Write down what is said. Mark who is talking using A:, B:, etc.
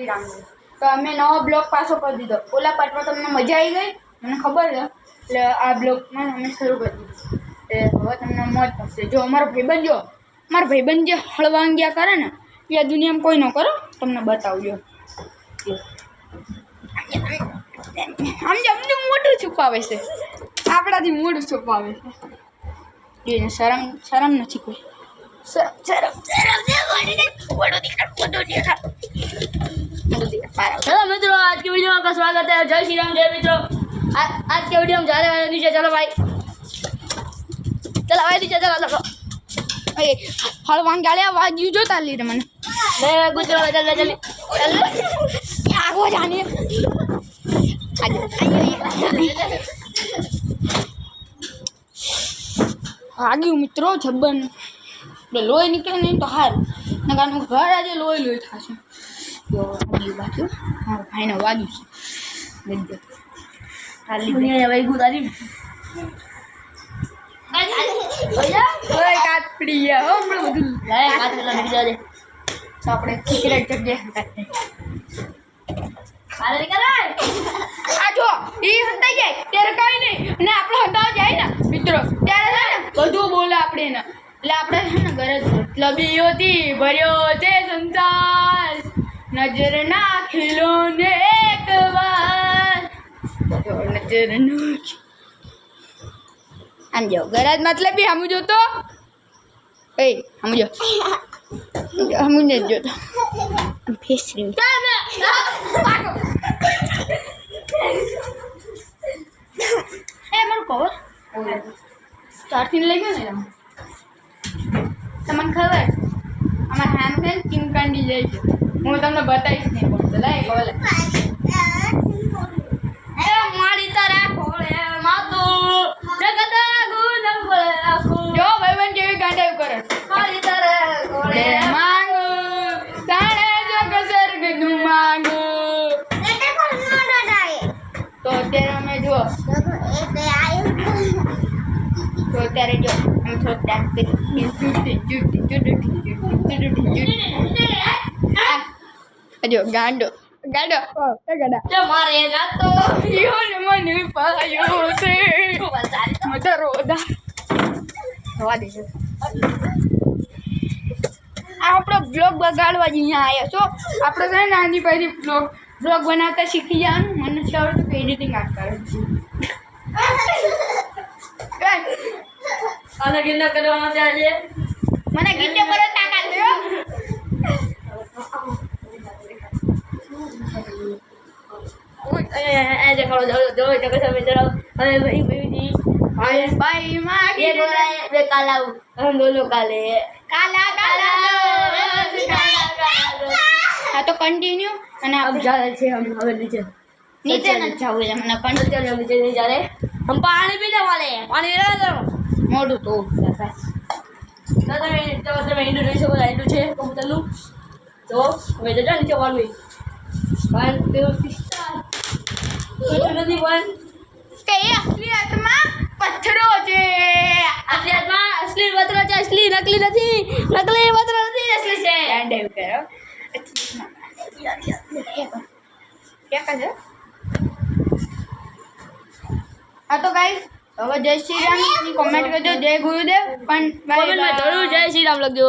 A: શ્રી રામ. તો અમે નવો બ્લોગ પાછો કરી દીધો. ઓલા પાર્ટમાં તમને મજા આવી ગઈ મને ખબર છે, એટલે આ બ્લોગમાં અમે શરૂ કરી દીધું. હવે તમને મોજ પડશે. જો મારો ભાઈબંધ જે હળવાંગ્યા કરે ને એ આ દુનિયામાં કોઈ ન કરો. તમને બતાવજો. આમ અમને મોટું છુપાવે છે, આપણાથી મોટું છુપાવે છે. એને શરમ નથી કોઈ.
B: हेलो मित्रों, आज की वीडियो में आपका स्वागत है। जय श्री राम, जय मित्रों। आज के वीडियो में जा रहे हैं नीचे। चलो भाई, चलो भाई नीचे चलो।
A: हलवान गाड़िया वाजू जो ताली रे मने
B: मैं कुछ चल
A: आगो जाने आगे मित्रों छब्बन लोही निकले नहीं तो हार नगानु घर आज लोही था छे। तो आगे बाजू हां भाई ने वाजू छे गड्डे ताली
B: दुनिया भाई गुदारी
A: भैया ओए काट पड़िया हो हमने બધું
B: લાય કાટ લા નીકળી જાજે
A: તો આપણે સિગરેટ જગ્યાએ કાઢે
B: અરે કરે
A: આ જો ઈ હટાઈ જાય ત્યારે કાઈ નહીં અને આપણે હટાવ જાય ને મિત્રો ત્યારે છે ને બધું બોલે આપણે ને એટલે આપણે છે ને ગરજ મતલબી હોતી ભર્યો છે સંસાર નજર નાખી લો ને એકવાર જો નજર નાખી આમ જો ગરજ મતલબી હમ જોતો એ હમ જો હમ ને જોતો ફેસ રીમ એ મારું કવર ચારથી લઈ ગયો ને તમને ખબર અમારા હેન્ડ ચિમકાંડી જાય છે હું તમને બતાવીશ નહીં પણ લાય કવર
B: એ મારી તારા ખોળે માતો જગત ગુણ બોલે આખો
A: જો ભાઈબંધ કેવી ગાંડાયું કરે
B: મારી તારા ખોળે
A: માંગુ તાણે જગ સ્વર્ગનું માંગુ તો અત્યારે અમે જો તો અત્યારે જો અમે થોડોક ડાન્સ કરી જો ગાંડો ગાંડો
B: જો મારે ના તો
A: મને પાયો છે મજા રોદા થવા દે આપણો બ્લોગ બગાડવા જ અહીંયા આવ્યા છો. આપણે છે ને નાની પછી બ્લોગ બનાવતા શીખી જવાનું. મને છે આવડતું કે એડિટિંગ આ કરે
B: અને ગિન્ના કરવાનો છે આજે
A: મને ગીતે પર તાકાત છે
B: એ જે કરો જો જગત સામે ચડાવ અને ભાઈ
A: ભાઈ માં
B: ये बोला है वे काला हम दोनों काले
A: કાલા કાલા હા તો કન્ટિન્યુ અને
B: अब जा रहे थे हम हमें नीचे
A: નીચે ન જવું છે મને પણ
B: चल हम नीचे नहीं जा रहे हम पानी पीने वाले हैं पानी पीने दो
A: મોઢું તો
B: तो मैं इंडोनेशिया को जाइए तुझे कबूतर लूं तो मैं तो जा नीचे वन में 1 2 3 1
A: કે એ અસલિયતમાં પથ્થરો છે
B: असली पत्र છે असली નકલી નથી નકલી પત્ર નથી असली છે
A: ગાંડે કરો क्या कर हाँ तो गाइस હવે જય શ્રી રામ ની કોમેન્ટ કરજો જય ગુરુદેવ પણ
B: કોમેન્ટ માં જરૂર જય શ્રી રામ લખજો.